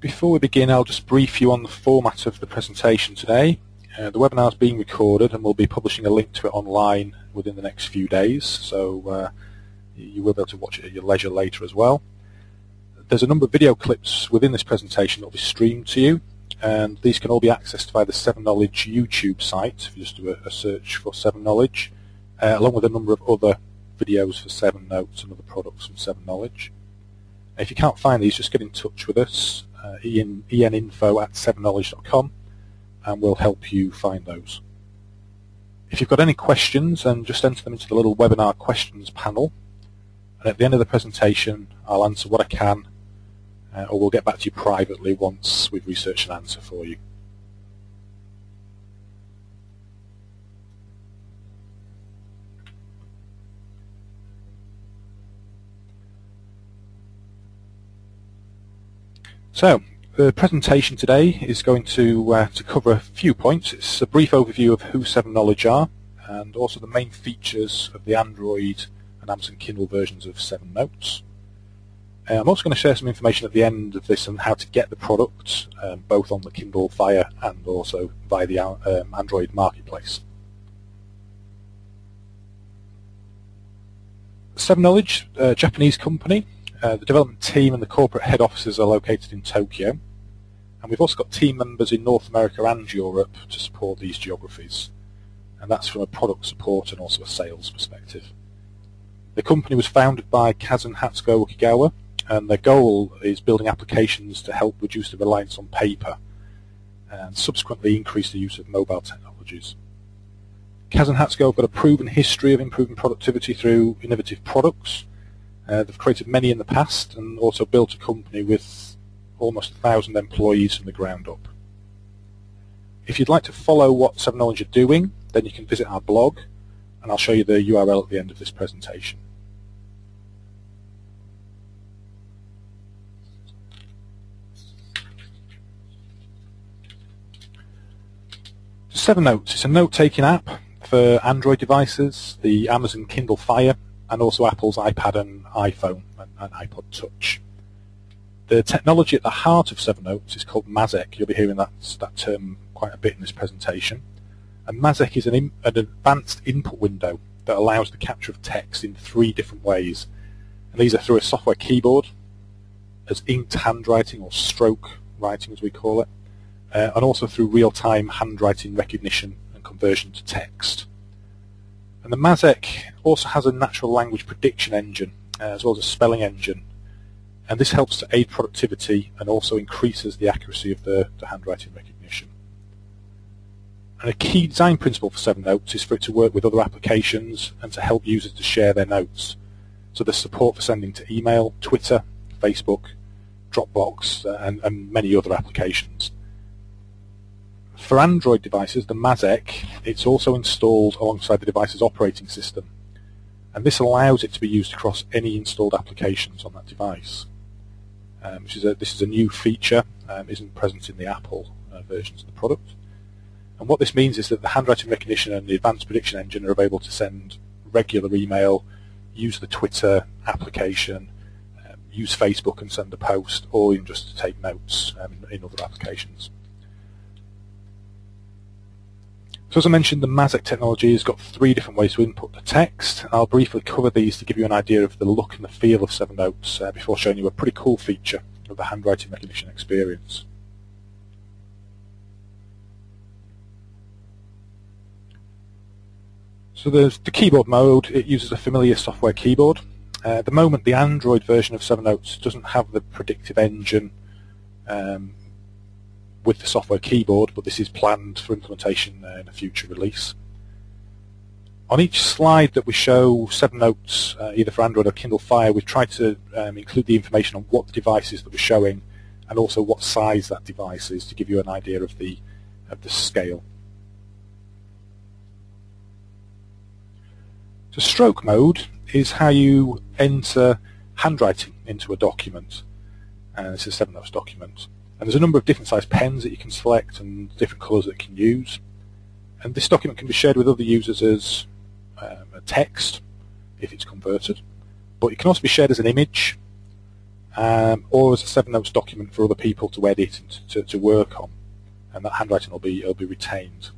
Before we begin, I'll just brief you on the format of the presentation today. The webinar is being recorded and we'll be publishing a link to it online within the next few days, so you will be able to watch it at your leisure later as well. There's a number of video clips within this presentation that will be streamed to you, and these can all be accessed via the 7Knowledge YouTube site if you just do a search for 7Knowledge, along with a number of other videos for 7notes and other products from 7Knowledge. If you can't find these, just get in touch with us, eninfo@7knowledge.com, and we'll help you find those. If you've got any questions, then just enter them into the little webinar questions panel, and at the end of the presentation I'll answer what I can, or we'll get back to you privately once we've researched an answer for you. So, the presentation today is going to cover a few points. It's a brief overview of who 7Knowledge are, and also the main features of the Android and Amazon Kindle versions of 7notes. I'm also going to share some information at the end of this on how to get the product, both on the Kindle Fire and also via the Android marketplace. 7Knowledge, a Japanese company. The development team and the corporate head offices are located in Tokyo, and we've also got team members in North America and Europe to support these geographies, and that's from a product support and also a sales perspective. The company was founded by Kazunhatsugo Okigawa, and their goal is building applications to help reduce the reliance on paper and subsequently increase the use of mobile technologies. Kazunhatsugo have got a proven history of improving productivity through innovative products. They've created many in the past and also built a company with almost 1,000 employees from the ground up. If you'd like to follow what 7Knowledge are doing, then you can visit our blog, and I'll show you the URL at the end of this presentation. 7notes is a note-taking app for Android devices, the Amazon Kindle Fire, and also Apple's iPad and iPhone and iPod Touch. The technology at the heart of 7notes is called MASEC. You'll be hearing that term quite a bit in this presentation. And MASEC is an advanced input window that allows the capture of text in 3 different ways. And these are through a software keyboard, as inked handwriting or stroke writing as we call it, and also through real-time handwriting recognition and conversion to text. And the MASEC also has a natural language prediction engine, as well as a spelling engine, and this helps to aid productivity and also increases the accuracy of the handwriting recognition. And a key design principle for 7notes is for it to work with other applications and to help users to share their notes. So there's support for sending to email, Twitter, Facebook, Dropbox, and many other applications. For Android devices, the MASEC, it's also installed alongside the device's operating system, and this allows it to be used across any installed applications on that device. This is a new feature, isn't present in the Apple versions of the product. And what this means is that the handwriting recognition and the advanced prediction engine are able to send regular email, use the Twitter application, use Facebook and send a post, or even just to take notes in other applications. So as I mentioned, the MASEC technology has got 3 different ways to input the text. I'll briefly cover these to give you an idea of the look and the feel of 7notes before showing you a pretty cool feature of the handwriting recognition experience. So there's the keyboard mode. It uses a familiar software keyboard. At the moment, the Android version of 7notes doesn't have the predictive engine with the software keyboard, but this is planned for implementation in a future release. On each slide that we show 7notes, either for Android or Kindle Fire, we've tried to include the information on what the device is that we're showing and also what size that device is to give you an idea of the scale. So stroke mode is how you enter handwriting into a document, and this is a 7notes document. And there's a number of different size pens that you can select and different colours that you can use. And this document can be shared with other users as a text if it's converted, but it can also be shared as an image, or as a 7notes document for other people to edit and to work on, and that handwriting will be retained.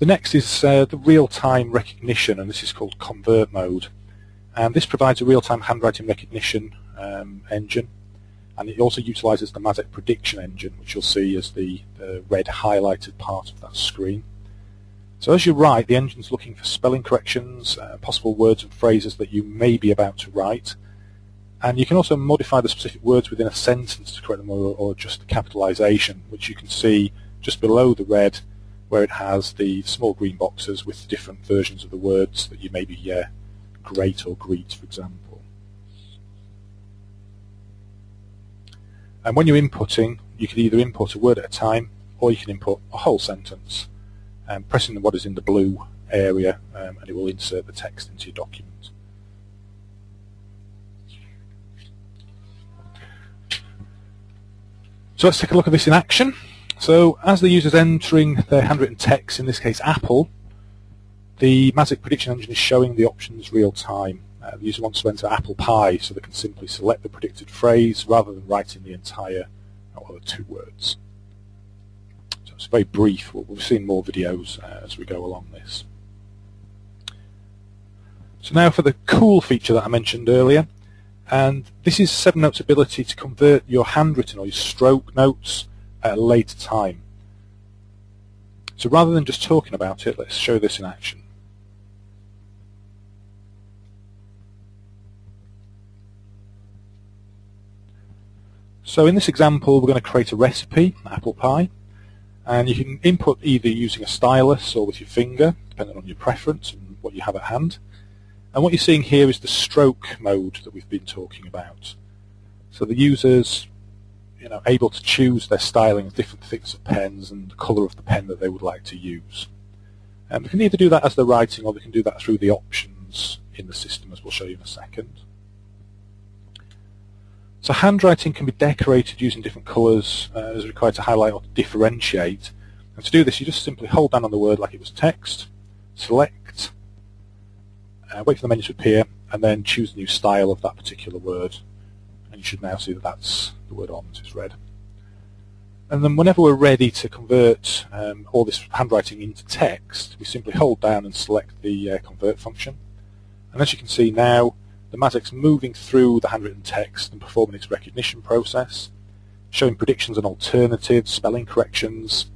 The next is the real-time recognition, and this is called convert mode, and this provides a real-time handwriting recognition engine, and it also utilises the Mazek prediction engine, which you'll see as the red highlighted part of that screen. So as you write, the engine's looking for spelling corrections, possible words and phrases that you may be about to write, and you can also modify the specific words within a sentence to correct them or adjust the capitalisation, which you can see just below the red, where it has the small green boxes with different versions of the words that you may be great or greet, for example. And when you're inputting, you can either input a word at a time, or you can input a whole sentence, pressing what is in the blue area, and it will insert the text into your document. So let's take a look at this in action. So as the user is entering their handwritten text, in this case Apple, the Mazek prediction engine is showing the options real time. The user wants to enter apple pie, so they can simply select the predicted phrase rather than writing the entire or the 2 words. So it's very brief. We'll see more videos as we go along this. So now for the cool feature that I mentioned earlier, and this is 7notes' ability to convert your handwritten or your stroke notes at a later time. So rather than just talking about it, let's show this in action. So in this example, we're going to create a recipe, apple pie, and you can input either using a stylus or with your finger, depending on your preference and what you have at hand. And what you're seeing here is the stroke mode that we've been talking about. So the user's able to choose their styling of different thickness of pens and the colour of the pen that they would like to use. And we can either do that as they're writing, or we can do that through the options in the system, as we'll show you in a second. So handwriting can be decorated using different colours as required to highlight or to differentiate. And to do this, you just simply hold down on the word like it was text, select, wait for the menu to appear, and then choose the new style of that particular word. And you should now see that that's the word on, it's red. And then whenever we're ready to convert all this handwriting into text, we simply hold down and select the convert function. And as you can see now, the Mazek's moving through the handwritten text and performing its recognition process, showing predictions and alternatives, spelling corrections,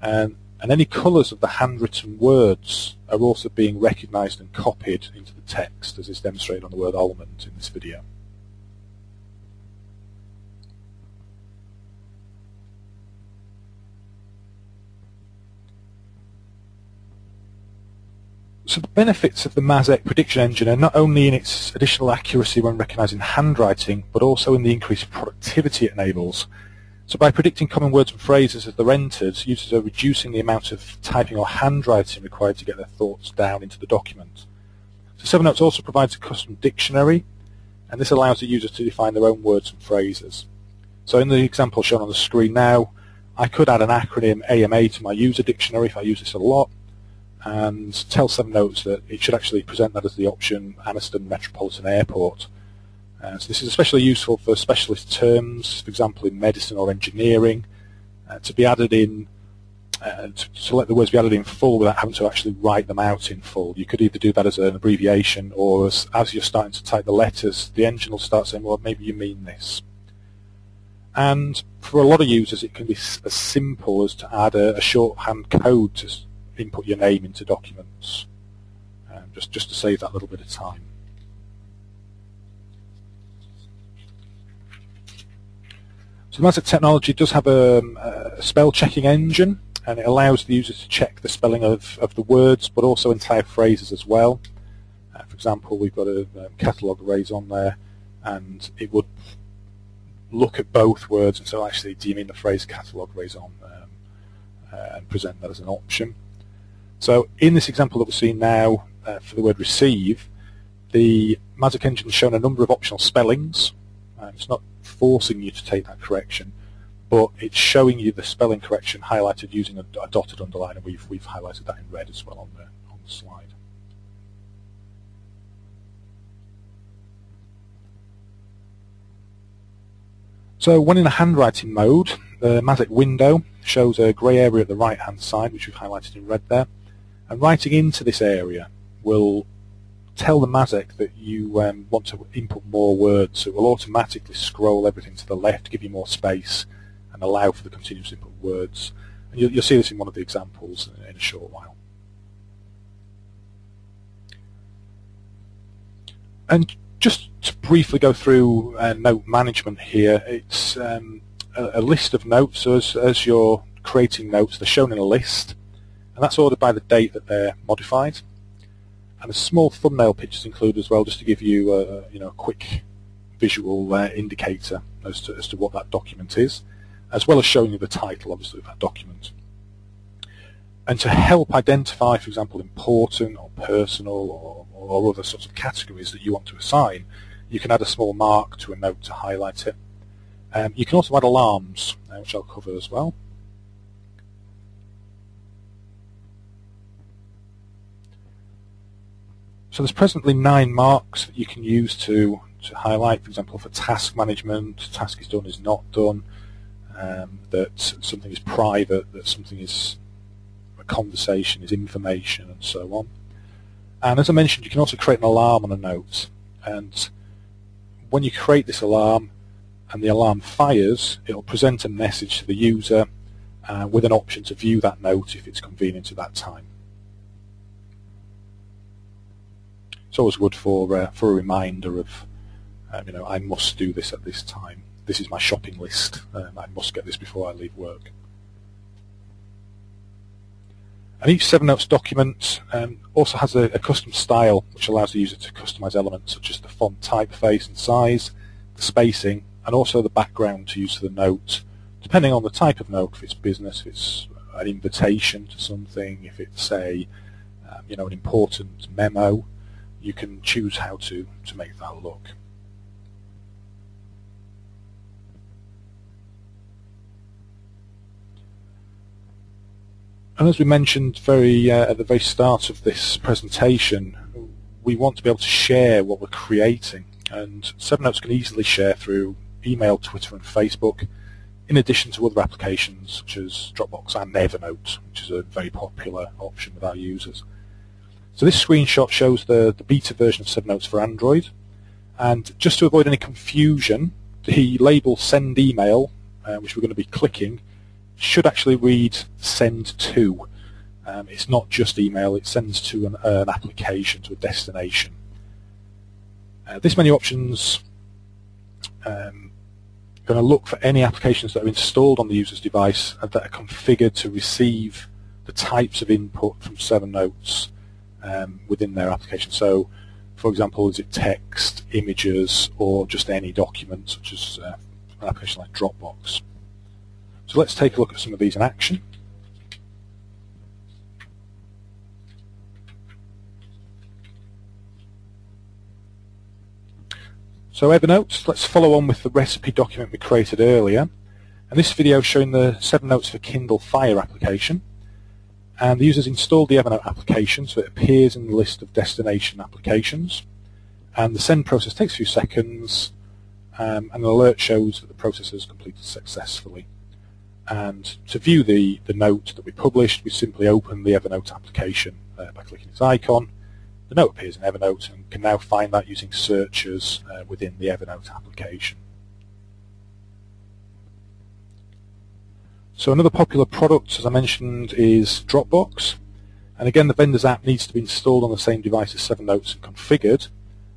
and any colours of the handwritten words are also being recognised and copied into the text, as is demonstrated on the word almond in this video. So the benefits of the Mazek prediction engine are not only in its additional accuracy when recognising handwriting, but also in the increased productivity it enables. So by predicting common words and phrases as they're entered, users are reducing the amount of typing or handwriting required to get their thoughts down into the document. So 7notes also provides a custom dictionary, and this allows the user to define their own words and phrases. So in the example shown on the screen now, I could add an acronym AMA to my user dictionary if I use this a lot, and tell 7notes that it should actually present that as the option Aniston Metropolitan Airport. So this is especially useful for specialist terms, for example in medicine or engineering, to be added in, to let the words be added in full without having to actually write them out in full. You could either do that as an abbreviation, or as you're starting to type the letters, the engine will start saying, well, maybe you mean this. And for a lot of users, it can be as simple as to add a shorthand code to input your name into documents, just to save that little bit of time. So the Mazek technology does have a spell checking engine, and it allows the user to check the spelling of the words, but also entire phrases as well. For example, we've got a catalogue raison there, and it would look at both words and say, well, actually, do you mean the phrase catalogue raison, and present that as an option. So in this example that we're seeing now for the word receive, the Mazek engine has shown a number of optional spellings. It's not forcing you to take that correction, but it's showing you the spelling correction highlighted using a dotted underline, and we've highlighted that in red as well on the slide. So when in the handwriting mode, the Magic window shows a grey area at the right hand side, which we've highlighted in red there, and writing into this area will tell the Magic that you want to input more words. So it will automatically scroll everything to the left, give you more space, and allow for the continuous input of words. And you'll see this in one of the examples in a short while. And just to briefly go through note management here, it's a list of notes. So as you're creating notes, they're shown in a list, and that's ordered by the date that they're modified. And a small thumbnail picture is included as well, just to give you a quick visual indicator as to what that document is, as well as showing you the title, obviously, of that document. And to help identify, for example, important or personal or other sorts of categories that you want to assign, you can add a small mark to a note to highlight it. You can also add alarms, which I'll cover as well. So there's presently 9 marks that you can use to highlight, for example, for task management, task is done, is not done, that something is private, that something is a conversation, is information, and so on. And as I mentioned, you can also create an alarm on a note. And when you create this alarm and the alarm fires, it will present a message to the user with an option to view that note if it's convenient at that time. It's always good for a reminder of, I must do this at this time. This is my shopping list. I must get this before I leave work. And each 7notes document also has a custom style, which allows the user to customize elements such as the font typeface and size, the spacing, and also the background to use for the note, depending on the type of note. If it's business, if it's an invitation to something, if it's an important memo, you can choose how to make that look. And as we mentioned at the very start of this presentation, we want to be able to share what we're creating, and 7notes can easily share through email, Twitter and Facebook, in addition to other applications such as Dropbox and Evernote, which is a very popular option with our users. So this screenshot shows the beta version of 7notes for Android, and just to avoid any confusion, the label send email, which we're going to be clicking, should actually read send to. It's not just email, it sends to an application, to a destination. This menu options going to look for any applications that are installed on the user's device and that are configured to receive the types of input from 7notes within their application. So, for example, is it text, images, or just any document, such as an application like Dropbox. So let's take a look at some of these in action. So Evernote, let's follow on with the recipe document we created earlier. And this video is showing the 7notes for Kindle Fire application. And the user's installed the Evernote application, so it appears in the list of destination applications. And the send process takes a few seconds, and an alert shows that the process has completed successfully. And to view the note that we published, we simply open the Evernote application by clicking its icon. The note appears in Evernote and can now find that using searches within the Evernote application. So another popular product, as I mentioned, is Dropbox. And again, the vendor's app needs to be installed on the same device as 7notes and configured.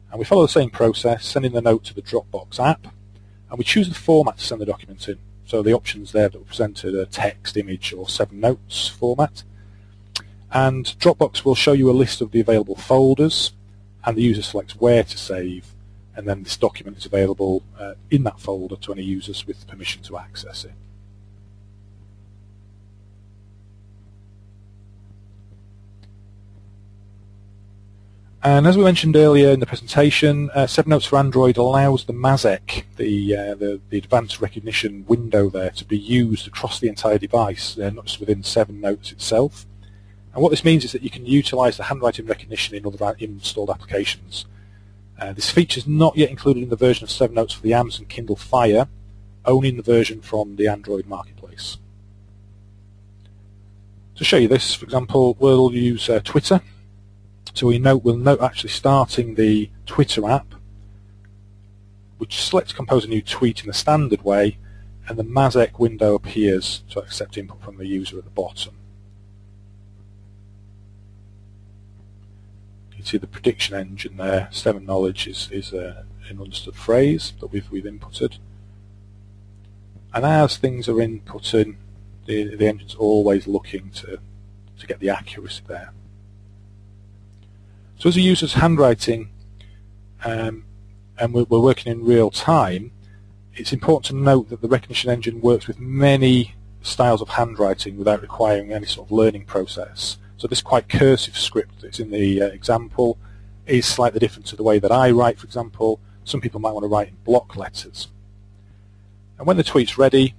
And we follow the same process, sending the note to the Dropbox app. And we choose the format to send the document in. So the options there that were presented are text, image, or 7notes format. And Dropbox will show you a list of the available folders, and the user selects where to save, and then this document is available in that folder to any users with permission to access it. And as we mentioned earlier in the presentation, 7notes for Android allows the MASEC, the advanced recognition window there, to be used across the entire device, not just within 7notes itself. And what this means is that you can utilize the handwriting recognition in other installed applications. This feature is not yet included in the version of 7notes for the Amazon Kindle Fire, owning the version from the Android marketplace. To show you this, for example, we'll use Twitter. So we'll note actually starting the Twitter app, which select compose a new tweet in the standard way, and the Mazek window appears to accept input from the user at the bottom. You can see the prediction engine there. 7knowledge is an understood phrase that we've inputted. And as things are inputted, the engine's always looking to get the accuracy there. So as a user's handwriting, and we're working in real time, it's important to note that the recognition engine works with many styles of handwriting without requiring any sort of learning process. So this quite cursive script that's in the example is slightly different to the way that I write, for example. Some people might want to write in block letters. And when the tweet's ready,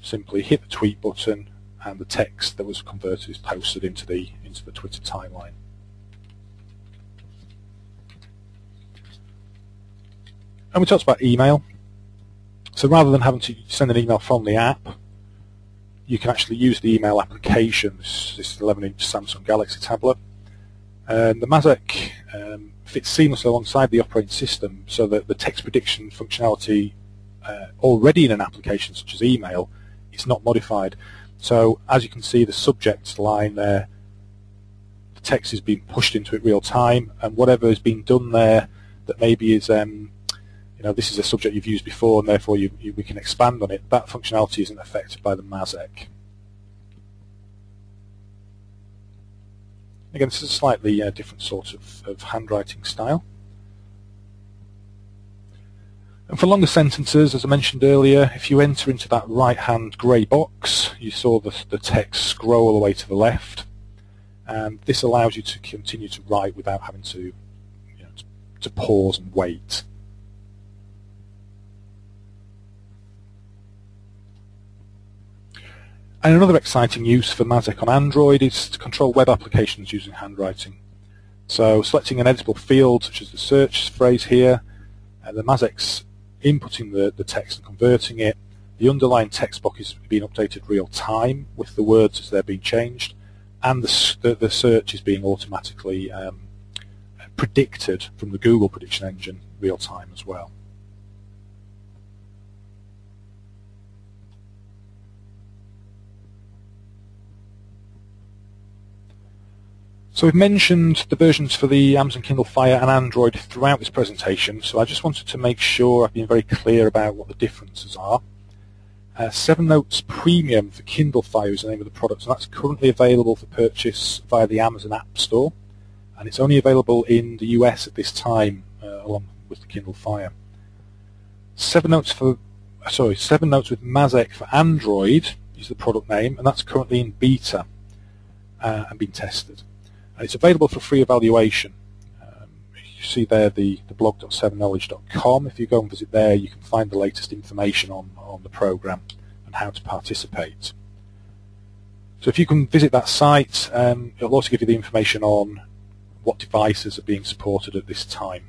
simply hit the tweet button and the text that was converted is posted into the Twitter timeline. And we talked about email. So rather than having to send an email from the app, you can actually use the email application. This is 11-inch Samsung Galaxy tablet. And the Mazek fits seamlessly alongside the operating system so that the text prediction functionality already in an application such as email is not modified. So as you can see, the subject line there, the text is being pushed into it real time, and whatever is being done there that maybe is this is a subject you've used before and therefore we can expand on it, that functionality isn't affected by the Mazek. Again, this is a slightly different sort of handwriting style. And for longer sentences, as I mentioned earlier, if you enter into that right-hand grey box, you saw the text scroll all the way to the left, and this allows you to continue to write without having to pause and wait. And another exciting use for Mazek on Android is to control web applications using handwriting. So selecting an editable field such as the search phrase here, the Mazek's inputting the text and converting it. The underlying text box is being updated real time with the words as they're being changed, and the search is being automatically predicted from the Google prediction engine real time as well. So we've mentioned the versions for the Amazon Kindle Fire and Android throughout this presentation, so I just wanted to make sure I've been very clear about what the differences are. 7notes Premium for Kindle Fire is the name of the product, and that's currently available for purchase via the Amazon App Store, and it's only available in the US at this time, along with the Kindle Fire. 7notes with Mazek for Android is the product name, and that's currently in beta and being tested. And it's available for free evaluation. You see there the blog.7knowledge.com. If you go and visit there, you can find the latest information on the program and how to participate. So if you can visit that site, it'll also give you the information on what devices are being supported at this time,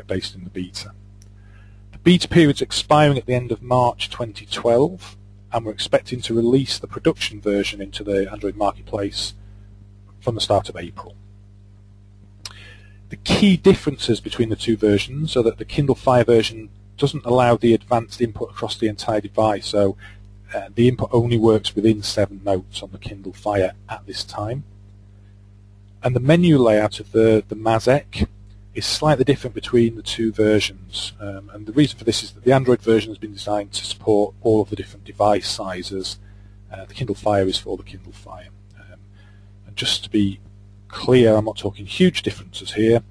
based in the beta. The beta period is expiring at the end of March 2012, and we're expecting to release the production version into the Android marketplace from the start of April. The key differences between the two versions are that the Kindle Fire version doesn't allow the advanced input across the entire device, so the input only works within 7notes on the Kindle Fire at this time. And the menu layout of the Mazek is slightly different between the two versions, and the reason for this is that the Android version has been designed to support all of the different device sizes. The Kindle Fire is for the Kindle Fire. And just to be clear, I'm not talking huge differences here.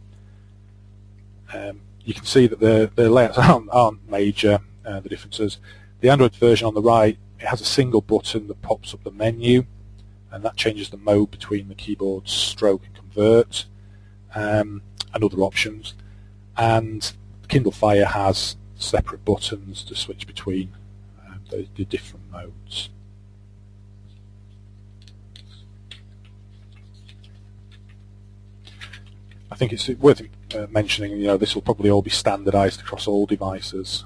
You can see that the layouts aren't major, the differences. The Android version on the right, it has a single button that pops up the menu, and that changes the mode between the keyboard stroke and convert, and other options. And the Kindle Fire has separate buttons to switch between the different modes. I think it's worth mentioning, this will probably all be standardized across all devices.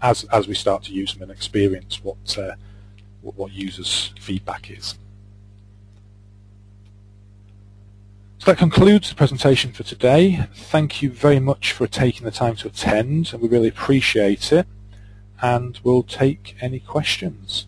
as we start to use them and experience what users' feedback is. So that concludes the presentation for today. Thank you very much for taking the time to attend, and we really appreciate it. And we'll take any questions.